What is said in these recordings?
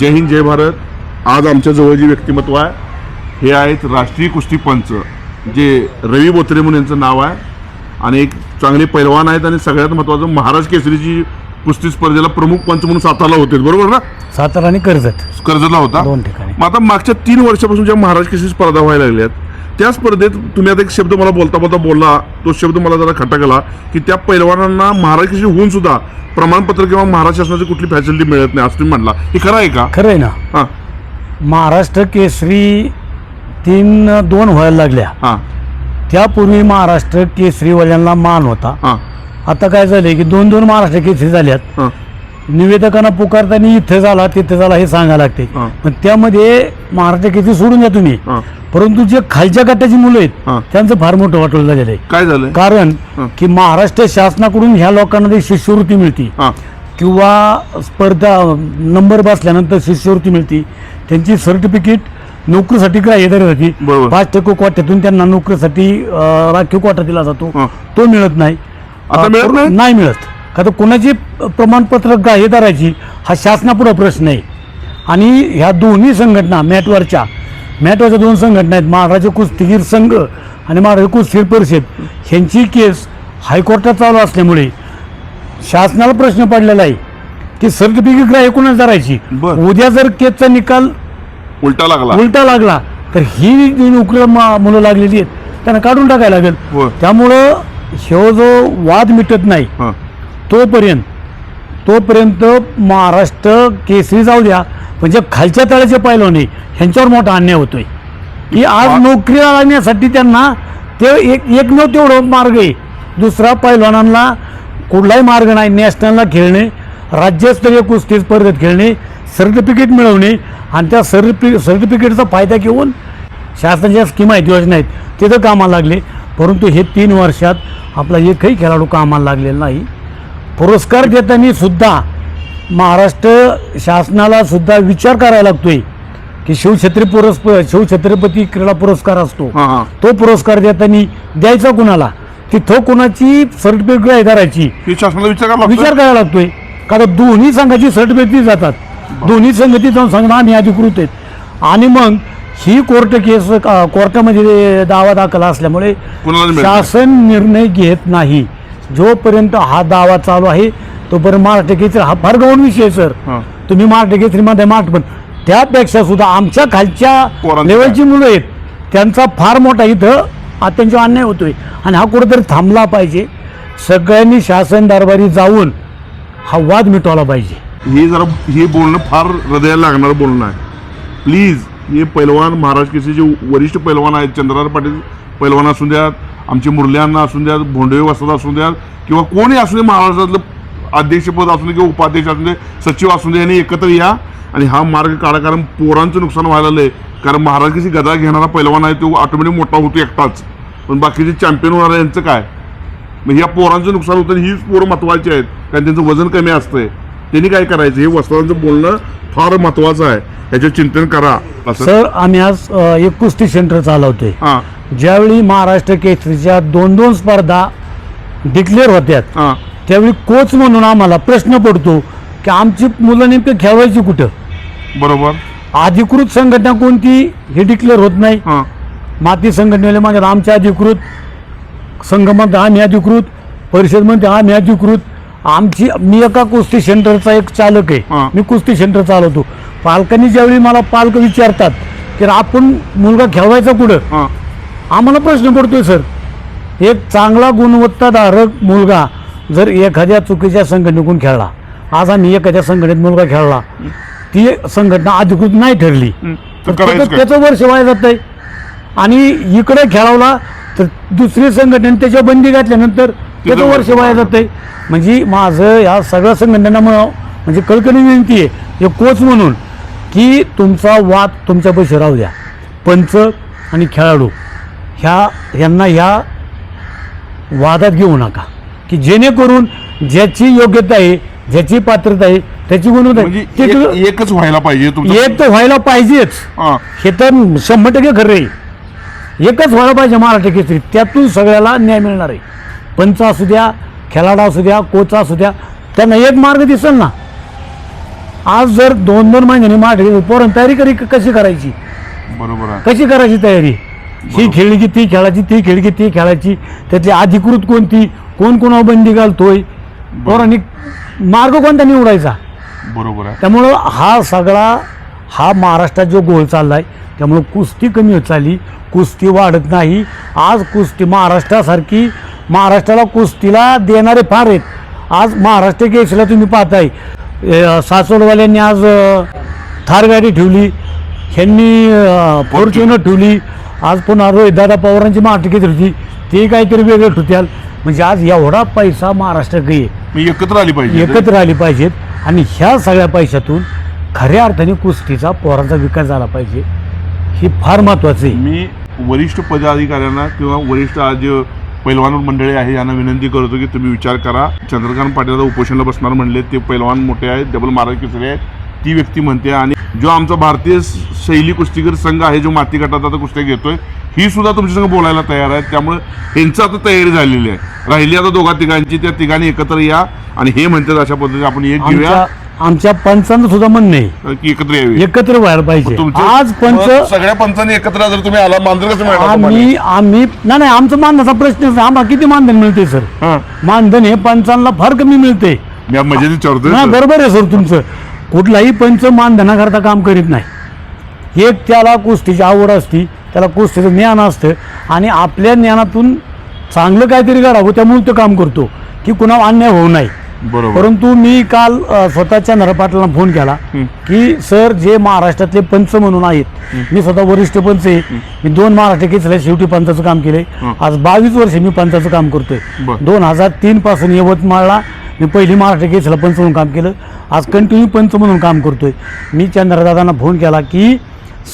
जय हिंद जय भारत. आज आमच्या जवळ जे व्यक्तिमत्व आहे हे आहेत राष्ट्रीय कुस्ती पंच जे रवी बोत्रे म्हणून यांचं नाव आहे आणि एक चांगले पैलवान आहेत आणि सगळ्यात महत्त्वाचं महाराष्ट्र केसरीची कुस्ती स्पर्धेला प्रमुख पंच म्हणून सातारला होते, बरोबर ना? सातारा आणि कर्जतला होता. दोन ठिकाणी. मग आता मागच्या 3 वर्षापासून ज्या महाराष्ट्र केसरी स्पर्धा व्हायला लागल्यात त्या स्पर्धेत तुम्ही आता एक शब्द मला बोलता बोलला, तो शब्द मला जरा खटकला की त्या पैलवानांना महाराष्ट्र केसरी होऊन सुद्धा प्रमाणपत्र किंवा महाराष्ट्र शासनाची कुठली फॅसिलिटी मिळत नाही असं तुम्ही म्हणला. हे खरं आहे का? खरं आहे ना. हां महाराष्ट्र केसरी 2 व्हायला लागल्या. हां त्यापूर्वी महाराष्ट्र केसरीवाल्यांना मान होता. हां आता काय झालंय की 2 महाराष्ट्र केसरी झाल्यात. हां निवेदकांना पुकारताना इथे झाला तिथे झाला हे सांगायला लागते. हां. पण त्यामध्ये महाराष्ट्र केसरी सोडून द्या तुम्ही, हां परंतु जे खालच्या गटाची मुलं हां. आहेत त्यांचं फार मोठं वाटलं झालेलं आहे. काय झालं? कारण हां. की महाराष्ट्र शासनाकडून ह्या लोकांना जी शिष्यवृत्ती मिळती हां किंवा स्पर्धा नंबर बसल्यानंतर शिष्यवृत्ती मिळती, त्यांची सर्टिफिकेट नोकरीसाठी ग्राह्य धरली जाते. बरोबर. 5% कोट्यातून त्यांना नोकरीसाठी राखीव कोटा दिला जातो. हां. तो मिळत नाही. आता मिळत नाही? नाही मिळत. का तर कोणाची प्रमाणपत्र ग्राह्य धरायची हा शासनापुढे प्रश्न आहे. आणि ह्या दोन्ही संघटना मॅटवरच्या 2 संघटना आहेत, महाराष्ट्र कुस्तीगीर संघ आणि महाराष्ट्र कुस्तीगीर परिषद, ह्यांची केस हायकोर्टात चालू असल्यामुळे शासनाला प्रश्न पडलेला आहे की सर्टिफिकेट ग्राह्य कोणाच धरायची. बरं. उद्या जर केसचा निकाल उलटा लागला तर ही जी नोकरी मुलं लागलेली आहेत त्यांना काढून टाकायला लागेल. होय. त्यामुळं हे जो वाद मिटत नाही हां तोपर्यंत महाराष्ट्र केसरी जाऊ द्या, म्हणजे खालच्या तळाचे पैलवान आहे ह्यांच्यावर मोठा अन्याय होतोय की आज नोकरीला लागण्यासाठी त्यांना ते एकमेव तेवढं मार्ग आहे. दुसरा पैलवानांना कुठलाही मार्ग नाही. नॅशनलला खेळणे, राज्यस्तरीय कुस्ती स्पर्धेत खेळणे, सर्टिफिकेट मिळवणे आणि त्या सर्टिफिकेटचा फायदा घेऊन शासनाच्या स्कीम आहेत, योजना आहेत तिथं कामाला लागले. परंतु हे 3 वर्षात आपला एकही खेळाडू कामाला लागलेला नाही. पुरस्कार देताना सुद्धा महाराष्ट्र शासनाला सुद्धा विचार करायला लागतोय की शिवछत्रपती क्रीडा पुरस्कार असतो, तो पुरस्कार देताना द्यायचा कुणाला, तिथं कुणाची सर्टिफिकेट धरायची विचार करायला लागतोय. कारण दोन्ही संघाची सर्टिफिकेट जातात, दोन्ही संघ ती जाऊन सांगणार आम्ही अधिकृत आहेत. आणि मग ही कोर्टामध्ये दावा दाखल असल्यामुळे शासन निर्णय घेत नाही. जोपर्यंत हा दावा चालू आहे तोपर्यंत महाराष्ट्र केसरी हा फार गौण विषय सर. तुम्ही महाराष्ट्र केसरीमध्ये पण त्यापेक्षा सुद्धा आमच्या खालच्या लेवलची मुलं आहेत त्यांचा फार मोठा इथं त्यांचा अन्याय होतोय आणि हा कुठेतरी थांबला पाहिजे. सगळ्यांनी शासन दरबारी जाऊन हा वाद मिटवला पाहिजे. हे बोलणं फार हृदयाला लागणारं बोलणं आहे. प्लीज हे पैलवान महाराष्ट्र केसरीचे वरिष्ठ पैलवान आहेत, चंद्रराव पाटील पैलवान असू द्यात, आमचे मुरल्यांना असू द्यात, भोंडवे वसत असू द्यात किंवा कोणी असू दे, महाराष्ट्रातलं अध्यक्षपद असू दे किंवा उपाध्यक्ष असू दे, सचिव असू दे, यांनी एकत्र या आणि हा मार्ग काढा. कारण पोरांचं नुकसान व्हायला लागलंय. कारण महाराष्ट्र केसरी गदा घेणारा पैलवान आहे तो ऑटोमॅटिक मोठा होतो एकटाच, पण बाकीचे चॅम्पियन होणार यांचं काय? मग ह्या पोरांचं नुकसान होतं. हीच पोरं महत्वाची आहेत कारण त्यांचं वजन कमी असतंय. त्यांनी काय करायचं? हे वस्त्रांचं बोलणं फार महत्वाचं आहे, याच्यावर चिंतन करा. सर आम्ही आज एक कुस्ती सेंटर चालवतोय. ज्यावेळी महाराष्ट्र केसरीच्या 2 स्पर्धा डिक्लेअर होत्यात त्यावेळी कोच म्हणून आम्हाला प्रश्न पडतो की आमची मुलं नेमकं खेळवायची कुठं? बरोबर. अधिकृत संघटना कोणती हे डिक्लेअर होत नाही. माती संघटनेला म्हणजे आमच्या अधिकृत, संघ म्हणते आम्ही अधिकृत, परिषद म्हणते आम्ही अधिकृत. मी एका कुस्ती सेंटरचा एक चालक आहे, मी कुस्ती सेंटर चालवतो. पालकांनी ज्यावेळी मला पालक विचारतात की आपण मुलगा खेळवायचा कुठं, आम्हाला प्रश्न पडतोय सर. एक चांगला गुणवत्ताधारक मुलगा जर एखाद्या चुकीच्या संघटनेकडून खेळला, आज आम्ही एखाद्या संघटनेत मुलगा खेळला, ती संघटना अधिकृत नाही ठरली तर त्याचं वर्ष वाया जात आहे. आणि इकडे खेळवला तर दुसरी संघटनेने त्याच्या बंदी घातल्यानंतर त्याचं वर्ष वाया जात आहे. म्हणजे माझं या सगळ्या संघटनांना म्हणजे कळकळी विनंती आहे हे कोच म्हणून की तुमचा वाद तुमच्या पैसे राहू द्या. पंच आणि खेळाडू ह्यांना ह्या वादात घेऊ नका की जेणेकरून ज्याची योग्यता आहे, ज्याची पात्रता आहे, त्याची गुणवत्ता एकच व्हायला पाहिजे. एक तर व्हायला पाहिजेच, हे तर 100% खरं आहे. एकच व्हायला पाहिजे महाराष्ट्र केसरी, त्यातून सगळ्याला न्याय मिळणार आहे. पंच असू द्या, खेळाडू असू द्या, कोच असू द्या, त्यांना एक मार्ग दिसेल ना. आज जर 2-2 महिन्यांनी मागे पोरण तयारी कशी करायची, बरोबर आहे. कशी करायची तयारी, ही खेळली की ती खेळायची, ती खेळली की ती खेळायची, त्यातली अधिकृत कोणती, कोण कोणावर बंदी घालतोय, पोरांनी मार्ग कोणता निवडायचा. बरोबर आहे. त्यामुळं हा महाराष्ट्रात जो गोळ चाललाय, त्यामुळं कुस्ती कमी होत चालली, कुस्ती वाढत नाही. आज कुस्ती महाराष्ट्राला कुस्तीला देणारे फार आहेत. आज महाराष्ट्र केसरीला तुम्ही पाहताय, सासवडवाल्यांनी आज थार गाडी ठेवली, ह्यांनी फॉर्च्युनर ठेवली, आज पुन्हा रोहितदादा पवारांची महाराष्ट्र केसरी होती, ते काहीतरी वेगळे ठेवत्याल. म्हणजे आज एवढा पैसा महाराष्ट्र गई एकत्र आली पाहिजे, एकत्र आली पाहिजेत. आणि ह्या सगळ्या पैशातून खऱ्या अर्थाने कुस्तीचा पोरांचा विकास झाला पाहिजे, ही फार महत्वाचं आहे. मी वरिष्ठ पदाधिकाऱ्यांना किंवा वरिष्ठ आज पैलवान मंडळी आहे यांना विनंती करतो की तुम्ही विचार करा. चंद्रकांत पाटील उपोषणाला बसणार म्हणले, ते पैलवान मोठे आहेत, डबल महाराष्ट्र केसरी आहेत, ती व्यक्ती म्हणते. आणि जो आमचा भारतीय शैली कुस्तीगीर संघ आहे, जो माती गटात आता कुस्त्या घेतोय, ही सुद्धा तुमच्या संघ बोलायला तयार आहे. त्यामुळे ह्यांचं आता तयारी झालेली आहे. राहिली आता दोघा तिघांची, त्या तिघांनी एकत्र या आणि हे म्हणतात अशा पद्धतीने आपण एक घेऊया. आमच्या पंचांचं सुद्धा म्हणणं आहे की एकत्र यावी, एकत्र व्हायला पाहिजे. आज पंच सगळ्या पंचांनी एकत्र जर तुम्ही आला, मानधन कसं मिळणार? आम्ही नाही, आमचं मानधनाचा प्रश्न, आम्हाला किती मानधन मिळते सर? मानधन हे पंचांना फार कमी मिळते. मी मजेत विचारतोय. नाही, बरोबर आहे सर तुमचं. कुठलाही पंच मानधनाकरता काम करीत नाही. एक त्याला कुस्तीची आवड असती, त्याला कुस्तीचं ज्ञान असतं आणि आपल्या ज्ञानातून चांगलं काहीतरी घडावं, त्यामुळे तो काम करतो की कुणावर अन्याय होऊ नये. बरोबर. परंतु मी काल स्वतः चंद्र पाटलांना फोन केला की सर, जे महाराष्ट्रातले पंच म्हणून आहेत, मी स्वतः वरिष्ठ पंच आहे, मी 2 महाराष्ट्र केसरीला शेवटी पंचाचं काम केलंय. आज 22 वर्ष मी पंचाचं काम करतोय. 2003 पासून यवतमाळला मी पहिली महाराष्ट्र केसरीला पंच म्हणून काम केलं. आज कंटिन्यू पंच म्हणून काम करतोय. मी चंद्रदादांना फोन केला की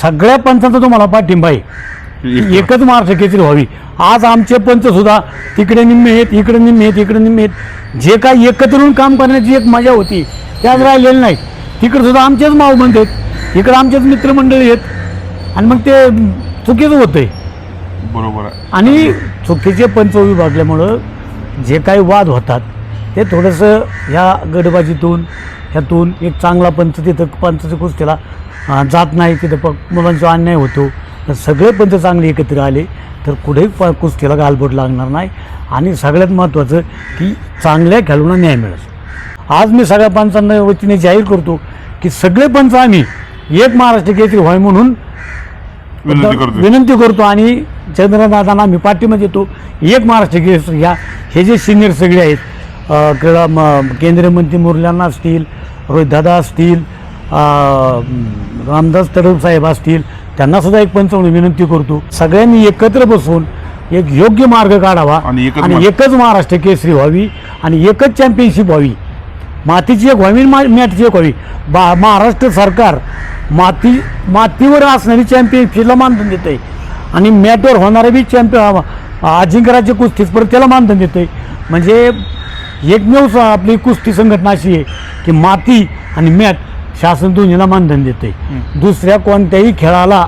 सगळ्या पंचांचा तुम्हाला पाठिंबा आहे, एकच महाराष्ट्र केसरी व्हावी. आज आमचे पंच सुद्धा तिकडे निम्मे आहेत, इकडे निम्मे आहेत, इकडे निम्मे आहेत. जे काही एकत्र येऊन काम करण्याची एक मजा होती ती आज राहिलेली नाही. तिकडे सुद्धा आमचेच माव म्हणतात, इकडे आमचेच मित्रमंडळी आहेत आणि मग ते चुकीचं होतंय. बरोबर आहे. आणि चुकीचे पंच विभागल्यामुळं जे काही वाद होतात ते थोडंसं ह्या गडबाजीतून ह्यातून एक चांगला पंच तिथं पंचाच्या कुस्तीला जात नाही, तिथं मुलांचा अन्याय होतो. तर सगळे पंच चांगले एकत्र आले तर कुठेही कुस्तीला गालबोट लागणार नाही. आणि सगळ्यात महत्त्वाचं की चांगल्या खेळाडूंना न्याय मिळेल. आज मी सगळ्या पंचांना वतीने जाहीर करतो की सगळे पंच आम्ही एक महाराष्ट्र केसरी व्हावे म्हणून विनंती करतो आणि चंद्रदादांना आम्ही पाठिंबा देतो. एक महाराष्ट्र केसरी घ्या. हे जे सिनियर सगळे आहेत, क्रीडा केंद्रीय मंत्री मुरल्यांना असतील, रोहितदादा असतील, रामदास तडव साहेब असतील, त्यांना सुद्धा एक पंच म्हणून विनंती करतो. सगळ्यांनी एकत्र बसून एक योग्य मार्ग काढावा आणि एकच महाराष्ट्र केसरी व्हावी आणि एकच चॅम्पियनशिप व्हावी. मातीची एक व्हावी, मॅटची एक व्हावी. महाराष्ट्र सरकार मातीवर असणारी चॅम्पियनशिपला मानधन देत आहे आणि मॅटवर होणारे बी अजिंक्यराज्य कुस्ती स्पर्धेला मानधन देत आहे. म्हणजे एकमेव आपली कुस्ती संघटना अशी आहे की माती आणि मॅट शासन दोन्हीला मानधन देते. दुसऱ्या कोणत्याही खेळाला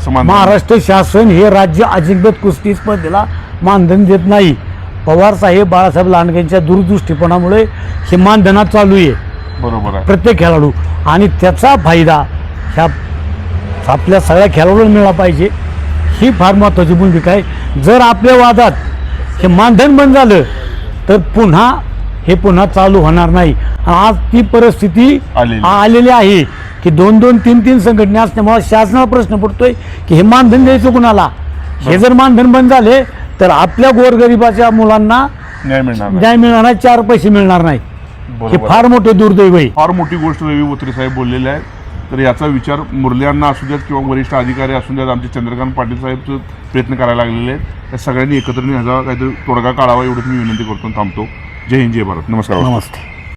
महाराष्ट्र शासन हे राज्य अजिंक्यपद कुस्ती स्पर्धेला मानधन देत नाही. पवार साहेब बाळासाहेब लांडगेंच्या दूरदृष्टीपणामुळे हे मानधनात चालू आहे. बरोबर आहे. प्रत्येक खेळाडू आणि त्याचा फायदा ह्या आपल्या सगळ्या खेळाडूंना मिळाला पाहिजे, ही फार महत्त्वाची भूमिका आहे. जर आपल्या वादात हे मानधन बंद झालं तर पुन्हा चालू होणार नाही. आज ती परिस्थिती आलेली आहे की 2-2, 3-3 संघटना असल्यामुळे शासनाला प्रश्न पडतोय की हे मानधन द्यायचं कुणाला. हे जर मानधन बंद झाले तर आपल्या गोरगरिबाच्या मुलांना न्याय मिळणार नाही, 4 पैसे मिळणार नाही. हे फार मोठे दुर्दैव आहे. फार मोठी गोष्ट रवी बोत्रे साहेब बोललेले आहेत. तर याचा विचार मुरल्यांना असू द्यात किंवा वरिष्ठ अधिकारी असू द्यात, आमचे चंद्रकांत पाटील साहेब प्रयत्न करायला लागलेले आहेत. त्या सगळ्यांनी एकत्र ह्याचा काहीतरी तोडगा काढावा एवढंच मी विनंती करतो. थांबतो. जय हिंद, जय भारत. नमस्कार. नमस्ते.